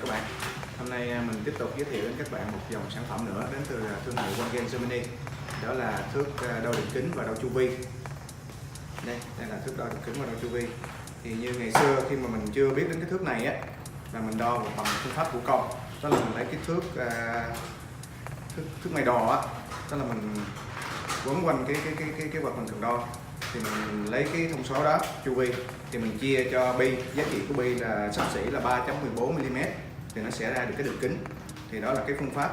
các bạn. Hôm nay mình tiếp tục giới thiệu đến các bạn một dòng sản phẩm nữa đến từ thương hiệu Wangen Germany. Đó là thước đo đường kính và đo chu vi. Đây là thước đo đường kính và đo chu vi. Thì như ngày xưa khi mà mình chưa biết đến cái thước này á, là mình đo bằng phương pháp thủ công. Đó là mình lấy cái thước may đo á, đó là mình quấn quanh cái vật mình cần đo. Thì mình lấy cái thông số đó chu vi thì mình chia cho bi, giá trị của bi là xấp xỉ là 3.14 mm thì nó sẽ ra được cái đường kính. Thì đó là cái phương pháp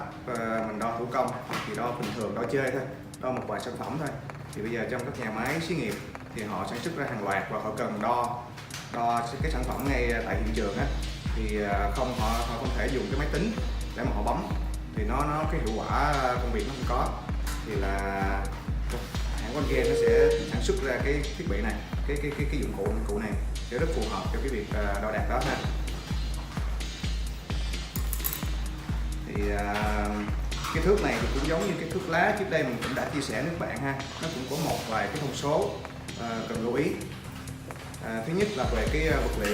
mình đo thủ công, thì đo bình thường, đo chơi thôi, đo một vài sản phẩm thôi. Thì bây giờ trong các nhà máy xí nghiệp thì họ sản xuất ra hàng loạt và họ cần đo cái sản phẩm ngay tại hiện trường á, thì họ không thể dùng cái máy tính để mà họ bấm, thì nó cái hiệu quả công việc nó không có. Thì là hãng Wangen nó sẽ sản xuất ra cái thiết bị này, cái dụng cụ này sẽ rất phù hợp cho cái việc đo đạc đó ha. Thì cái thước này thì cũng giống như cái thước lá trước đây mình cũng đã chia sẻ với các bạn ha, nó cũng có một vài cái thông số cần lưu ý. Thứ nhất là về cái vật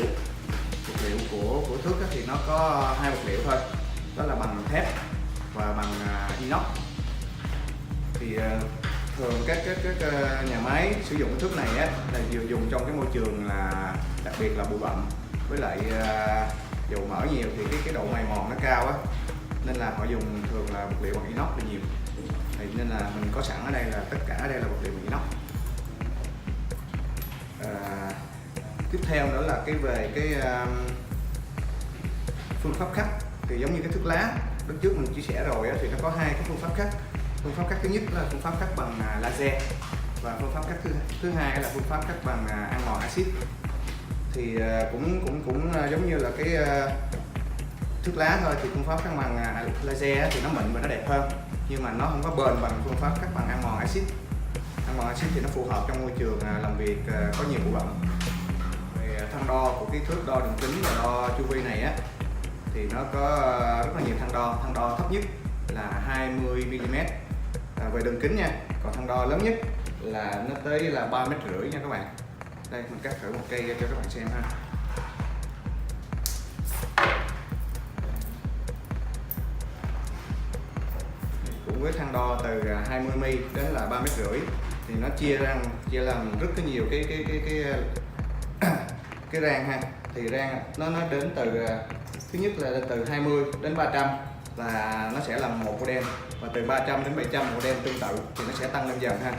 liệu của thước thì nó có hai vật liệu thôi, đó là bằng thép và bằng inox. Thì thường các nhà máy sử dụng cái thước này á, là vừa dùng trong cái môi trường là đặc biệt là bụi bặm với lại dầu mỡ nhiều, thì cái độ mài mòn nó cao á, nên là họ dùng thường là vật liệu bằng inox là nhiều. Thì nên là mình có sẵn ở đây là tất cả ở đây là vật liệu bằng inox. Tiếp theo nữa là về phương pháp cắt. Thì giống như cái thước lá lúc trước mình chia sẻ rồi á, thì nó có hai cái phương pháp cắt. Phương pháp cắt thứ nhất là phương pháp cắt bằng laser, và phương pháp cắt thứ hai là phương pháp cắt bằng ăn mòn axit. Thì cũng giống như là cái thước lá thôi, thì phương pháp cắt bằng laser thì nó mịn và nó đẹp hơn, nhưng mà nó không có bền bằng phương pháp cắt bằng ăn mòn axit. Ăn mòn axit thì nó phù hợp trong môi trường làm việc có nhiều bụi bặm. Về thang đo của cái thước đo đường kính và đo chu vi này á, thì nó có rất là nhiều thang đo. Thang đo thấp nhất là 20 mm về đường kính nha, còn thang đo lớn nhất là nó tới là 3,5 m nha các bạn. Đây mình cắt thử một cây cho các bạn xem ha. Cũng với thang đo từ 20 mm đến là 3,5 m, thì nó chia làm rất là nhiều cái rang ha. Thì rang nó đến từ thứ nhất là từ 20 đến 300 là nó sẽ là một model, và từ 300 đến 700 model tương tự thì nó sẽ tăng lên dần ha.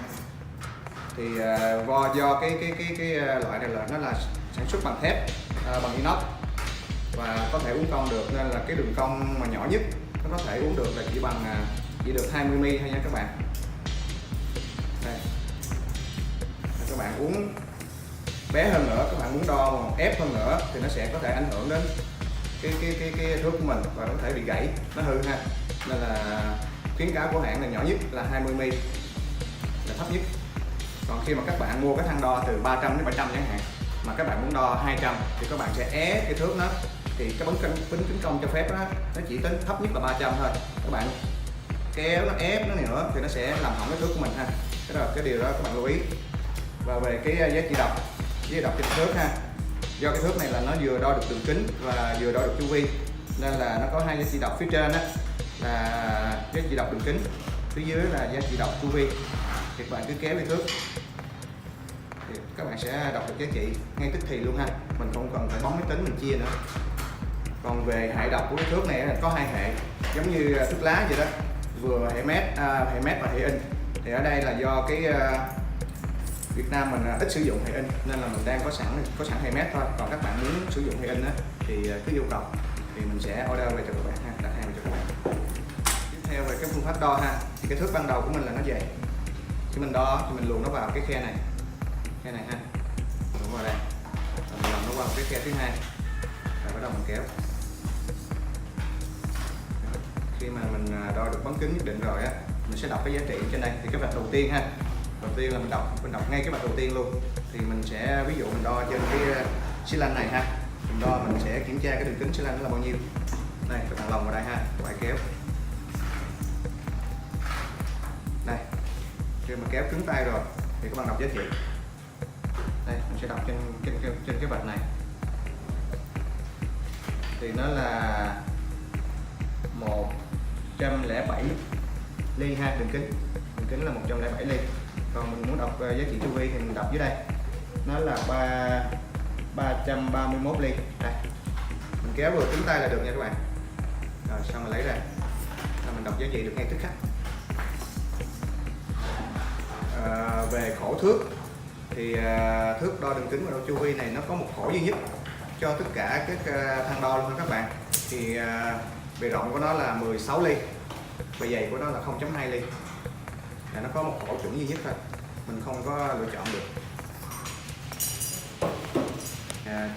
Thì do cái loại này là nó là sản xuất bằng thép, bằng inox và có thể uốn cong được, nên là cái đường cong mà nhỏ nhất nó có thể uốn được là chỉ được 20 mm thôi nha các bạn. Đây. Các bạn uốn bé hơn nữa, các bạn muốn đo ép hơn nữa thì nó sẽ có thể ảnh hưởng đến cái thước của mình và nó có thể bị gãy, nó hư ha. Nên là khuyến cáo của hãng là nhỏ nhất là 20 mm là thấp nhất. Còn khi mà các bạn mua cái thang đo từ 300 đến 700 chẳng hạn, mà các bạn muốn đo 200 thì các bạn sẽ é cái thước nó, thì cái tính kính công cho phép đó, nó chỉ tính thấp nhất là 300 thôi. Các bạn kéo nó ép nó nữa thì nó sẽ làm hỏng cái thước của mình ha. Cái điều đó các bạn lưu ý. Và về cái giá trị đọc trên thước ha, do cái thước này là nó vừa đo được đường kính và vừa đo được chu vi, nên là nó có hai giá trị đọc. Phía trên á là giá trị đọc đường kính, phía dưới là giá trị đọc chu vi. Thì các bạn cứ kéo cái thước thì các bạn sẽ đọc được giá trị ngay tức thì luôn ha, mình không cần phải bấm máy tính mình chia nữa. Còn về hệ đọc của cái thước này là có hai hệ, giống như thước lá vậy đó, vừa hệ mét và hệ inch. Thì ở đây là do cái Việt Nam mình ít sử dụng hệ inch nên là mình đang có sẵn hệ mét thôi. Còn các bạn muốn sử dụng hệ inch á, thì cứ yêu cầu thì mình sẽ order về cho các bạn ha, đặt hàng về cho các bạn. Tiếp theo về cái phương pháp đo ha, thì cái thước ban đầu của mình là nó vậy. Khi mình đo thì mình luồn nó vào cái khe này ha, luồn vào đây, rồi mình làm nó qua một cái khe thứ hai, rồi bắt đầu mình kéo. Khi mà mình đo được bán kính nhất định rồi á, mình sẽ đọc cái giá trị trên đây. Thì cái vạch đầu tiên ha, đầu tiên là mình đọc ngay cái vạch đầu tiên luôn. Thì mình sẽ ví dụ mình đo trên cái xi lanh này ha, mình sẽ kiểm tra cái đường kính xi lanh nó là bao nhiêu. Đây, các bạn lồng vào đây ha, các bạn kéo. Đây, khi mà kéo cứng tay rồi thì các bạn đọc giá trị. Đây, mình sẽ đọc trên cái vạch này. Thì nó là 107 ly ha, đường kính là 107 ly. Còn mình muốn đọc giá trị chu vi thì mình đọc dưới đây, nó là 331 ly. Đây, mình kéo vừa cứng tay là được nha các bạn. Rồi xong mình lấy ra, rồi mình đọc giá trị được ngay tức khắc. Về khổ thước thì thước đo đường kính và đo chu vi này nó có một khổ duy nhất cho tất cả các thang đo luôn các bạn. Thì bề rộng của nó là 16 ly, bề dày của nó là 0.2 ly. Nó có một khổ chuẩn duy nhất thôi, mình không có lựa chọn được.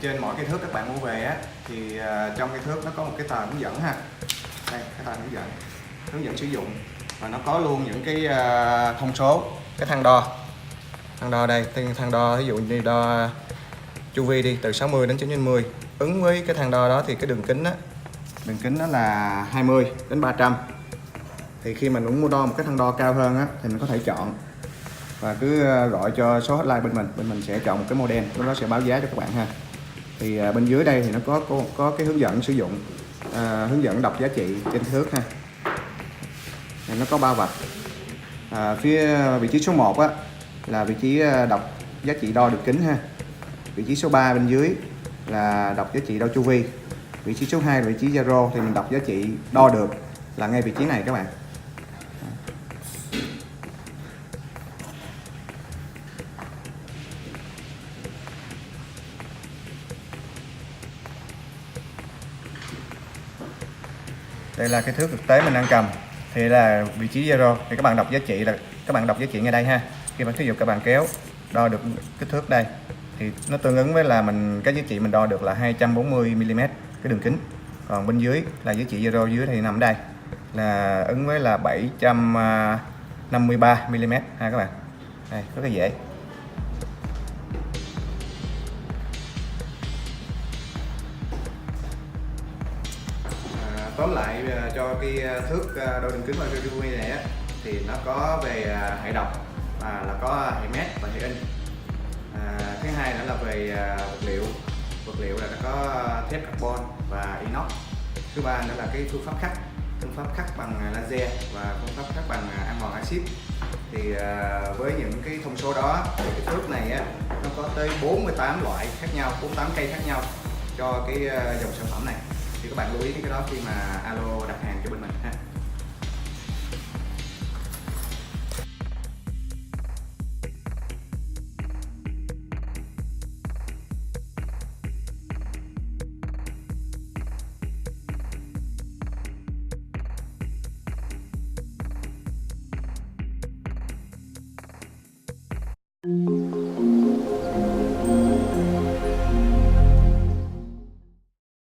Trên mỗi cái thước các bạn mua về á, thì trong cái thước nó có một cái tờ hướng dẫn ha. Đây, cái tờ hướng dẫn sử dụng, và nó có luôn những cái thông số cái thang đo đây, thang đo ví dụ như đo chu vi đi từ 60 đến 90, ứng với cái thang đo đó thì cái đường kính nó là 20 đến 300. Thì khi mình muốn mua đo một cái thang đo cao hơn á, thì mình có thể chọn và cứ gọi cho số hotline bên mình sẽ chọn một cái model, lúc đó sẽ báo giá cho các bạn ha. Thì bên dưới đây thì nó có cái hướng dẫn sử dụng, hướng dẫn đọc giá trị trên thước ha. Nó có 3 vạch. Phía vị trí số 1 á là vị trí đọc giá trị đo đường kính ha. Vị trí số 3 bên dưới là đọc giá trị đo chu vi. Vị trí số 2 là vị trí 0 thì mình đọc giá trị đo được là ngay vị trí này các bạn. Đây là cái thước thực tế mình đang cầm, thì là vị trí 0 thì các bạn đọc giá trị là các bạn đọc giá trị ngay đây ha. Khi mà thí dụ các bạn kéo đo được kích thước đây thì nó tương ứng với là cái giá trị mình đo được là 240 mm cái đường kính. Còn bên dưới là giá trị 0 dưới thì nằm ở đây là ứng với là 753 mm ha các bạn. Đây, rất là dễ. Tóm lại cho cái thước đo đường kính và chu vi này á, thì nó có về hệ đọc là có hệ mét và hệ inch. Thứ hai nữa là về vật liệu là nó có thép carbon và inox. Thứ ba nữa là cái phương pháp khắc bằng laser và phương pháp khắc bằng amon axit. Thì với những cái thông số đó thì cái thước này á, nó có tới 48 loại khác nhau, 48 cây khác nhau cho cái dòng sản phẩm này. Thì các bạn lưu ý cái đó khi mà alo đặt hàng cho bên mình ha.